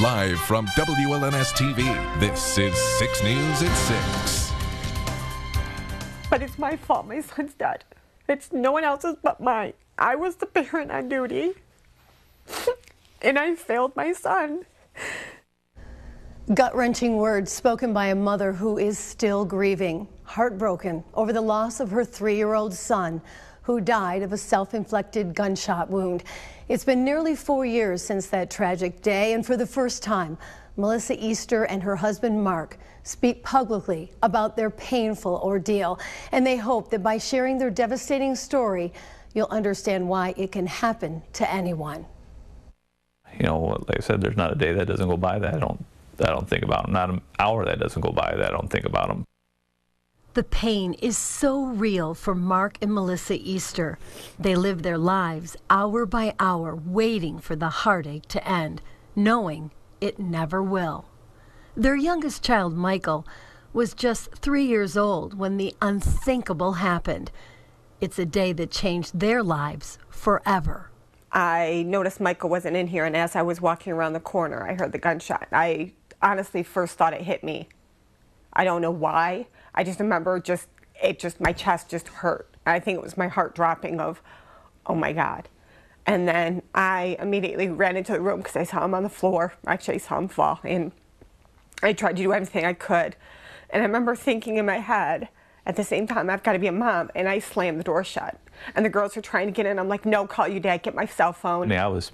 Live from WLNS TV, this is 6 News at 6. But it's my fault my son's dead. It's no one else's but mine. I was the parent on duty, and I failed my son. Gut-wrenching words spoken by a mother who is still grieving, heartbroken over the loss of her 3-year-old son, who died of a self-inflicted gunshot wound. It's been nearly 4 years since that tragic day, and for the first time, Melissa Easter and her husband Mark speak publicly about their painful ordeal, and they hope that by sharing their devastating story, you'll understand why it can happen to anyone. You know, like I said, there's not a day that doesn't go by that I don't think about them. Not an hour that doesn't go by that I don't think about them. The pain is so real for Mark and Melissa Easter. They live their lives hour by hour waiting for the heartache to end, knowing it never will. Their youngest child, Michael, was just 3 years old when the unthinkable happened. It's a day that changed their lives forever. I noticed Michael wasn't in here, and as I was walking around the corner, I heard the gunshot. I honestly first thought it hit me. I don't know why. I just remember my chest just hurt. I think it was my heart dropping of, oh my God. And then I immediately ran into the room because I saw him on the floor. Actually, I saw him fall, and I tried to do everything I could. And I remember thinking in my head, at the same time, I've got to be a mom, and I slammed the door shut. And the girls are trying to get in. I'm like, no, call you dad, get my cell phone. I was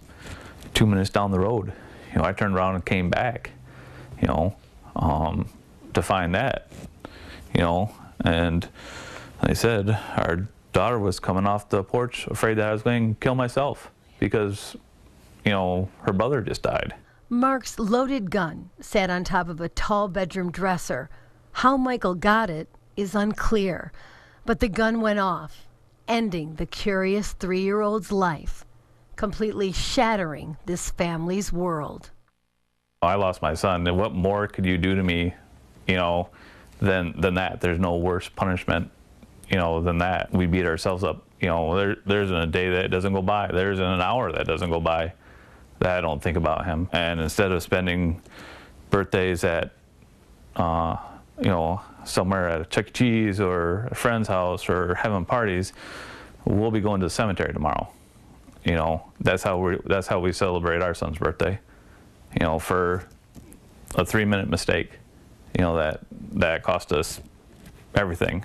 2 minutes down the road. You know, I turned around and came back, you know, to find that, you know, and like I said, our daughter was coming off the porch afraid that I was going to kill myself because, you know, her brother just died. Mark's loaded gun sat on top of a tall bedroom dresser. How Michael got it is unclear, but the gun went off, ending the curious 3-year-old's life, completely shattering this family's world. I lost my son, and what more could you do to me, you know, than that? There's no worse punishment, you know, than that. We beat ourselves up, you know. There isn't a day that doesn't go by. There isn't an hour that doesn't go by that I don't think about him. And instead of spending birthdays at, you know, somewhere at a Chuck E. Cheese or a friend's house or having parties, we'll be going to the cemetery tomorrow. You know, that's how we celebrate our son's birthday. You know, for a 3-minute mistake, you know, that cost us everything.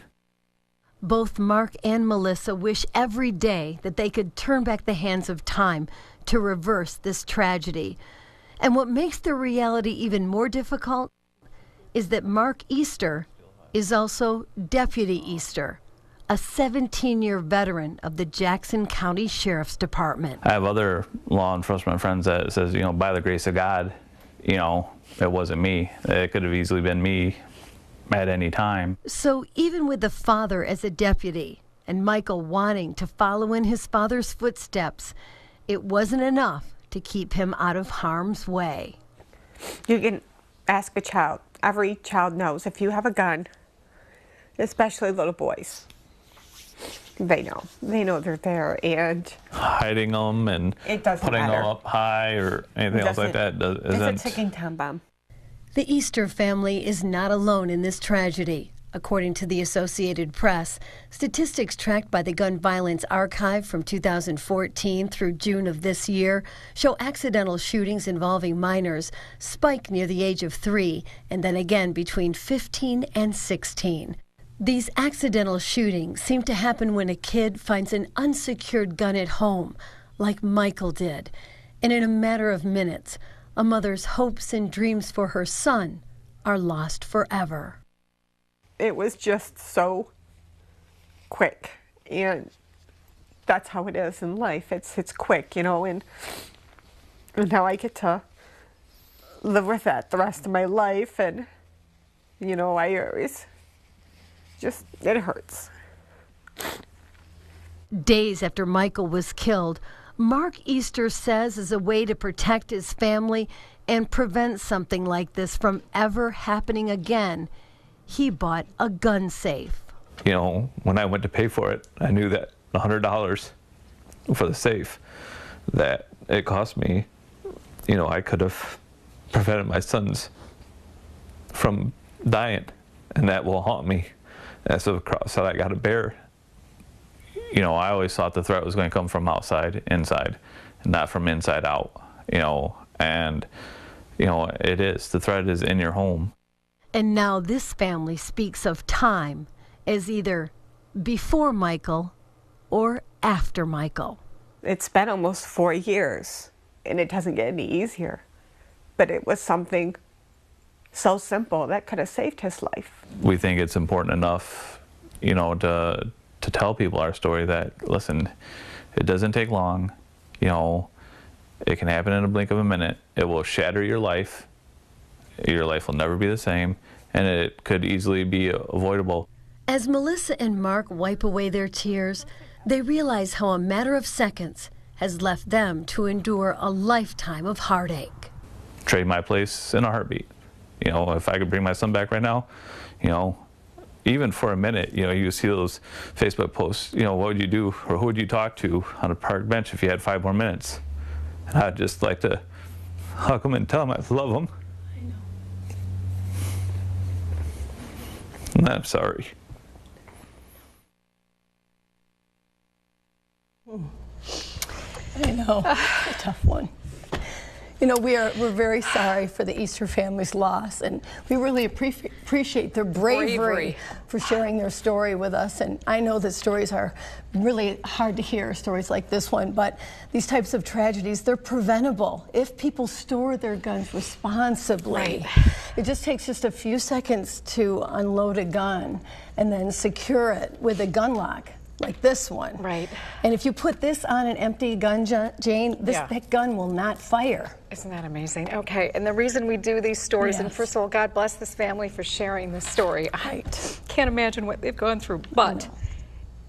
Both Mark and Melissa wish every day that they could turn back the hands of time to reverse this tragedy. And what makes the reality even more difficult is that Mark Easter is also Deputy Easter, a 17-year veteran of the Jackson County Sheriff's Department. I have other law enforcement friends that says, you know, by the grace of God, you know, it wasn't me. It could have easily been me at any time. So even with the father as a deputy and Michael wanting to follow in his father's footsteps, it wasn't enough to keep him out of harm's way. You can ask a child. Every child knows if you have a gun, especially little boys, they know. They know they're there, and hiding them and putting them up high or anything else like that isn't. It's a ticking time bomb. The Easter family is not alone in this tragedy. According to the Associated Press, statistics tracked by the Gun Violence Archive from 2014 through June of this year show accidental shootings involving minors spike near the age of 3 and then again between 15 and 16. These accidental shootings seem to happen when a kid finds an unsecured gun at home, like Michael did. And in a matter of minutes, a mother's hopes and dreams for her son are lost forever. It was just so quick, and that's how it is in life. It's quick, you know, and now I get to live with that the rest of my life, and, you know, I always just, it hurts. Days after Michael was killed, Mark Easter says as a way to protect his family and prevent something like this from ever happening again, he bought a gun safe. You know, when I went to pay for it, I knew that $100 for the safe that it cost me, you know, I could have prevented my sons from dying, and that will haunt me. That's a cross that I got to bear. You know, I always thought the threat was going to come from outside, inside, and not from inside out, you know, and, you know, it is. The threat is in your home. And now this family speaks of time as either before Michael or after Michael. It's been almost 4 years, and it doesn't get any easier. But it was something so simple that could have saved his life. We think it's important enough, you know, to tell people our story that, listen, it doesn't take long, you know, it can happen in a blink of a minute. It will shatter your life. Your life will never be the same, and it could easily be avoidable. As Melissa and Mark wipe away their tears, they realize how a matter of seconds has left them to endure a lifetime of heartache. Trade my place in a heartbeat. You know, if I could bring my son back right now, you know, even for a minute, you know, you see those Facebook posts, you know, what would you do or who would you talk to on a park bench if you had 5 more minutes? And I'd just like to hug them and tell them I love them. I know. And I'm sorry. I know, it's a tough one. You know, we're very sorry for the Easter family's loss, and we really appreciate their bravery for sharing their story with us. And I know that stories are really hard to hear, stories like this one, but these types of tragedies, they're preventable if people store their guns responsibly. Right. It just takes just a few seconds to unload a gun and then secure it with a gun lock, like this one. Right. And if you put this on an empty gun, Jane, that gun will not fire. Isn't that amazing? Okay, and the reason we do these stories, Yes. and first of all, God bless this family for sharing this story. Right. I can't imagine what they've gone through, but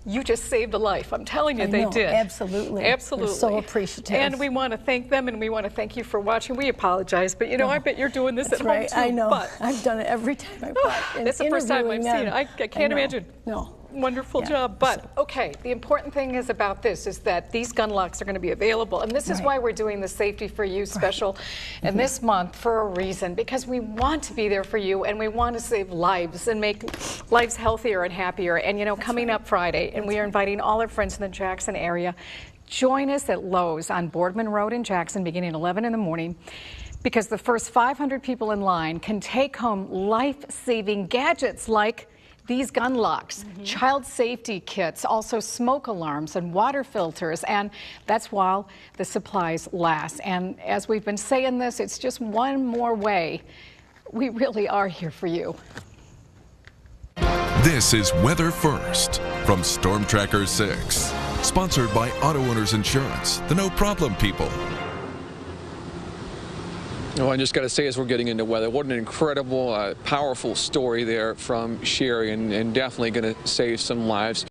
you just saved a life. I'm telling you, they did. Absolutely. Absolutely. We're so appreciative. And we want to thank them, and we want to thank you for watching. We apologize, but you know, I bet you're doing this That's at right. home too. I know. But I've done it every time I play. that's the first time I've seen it. I can't know. imagine. No. Wonderful job. But okay, the important thing is about this is that these gun locks are going to be available, and this is why we're doing the Safety for You special and this month for a reason, because we want to be there for you, and we want to save lives and make lives healthier and happier. And you know, coming up Friday, and we are inviting all our friends in the Jackson area. Join us at Lowe's on Boardman Road in Jackson beginning at 11 in the morning, because the first 500 people in line can take home life-saving gadgets like these gun locks, child safety kits, also smoke alarms and water filters, and that's while the supplies last. And as we've been saying this, it's just one more way we really are here for you. This is Weather First from Storm Tracker 6, sponsored by Auto Owners Insurance, the no problem people. Oh, I just got to say, as we're getting into weather, what an incredible, powerful story there from Sherry, and definitely going to save some lives.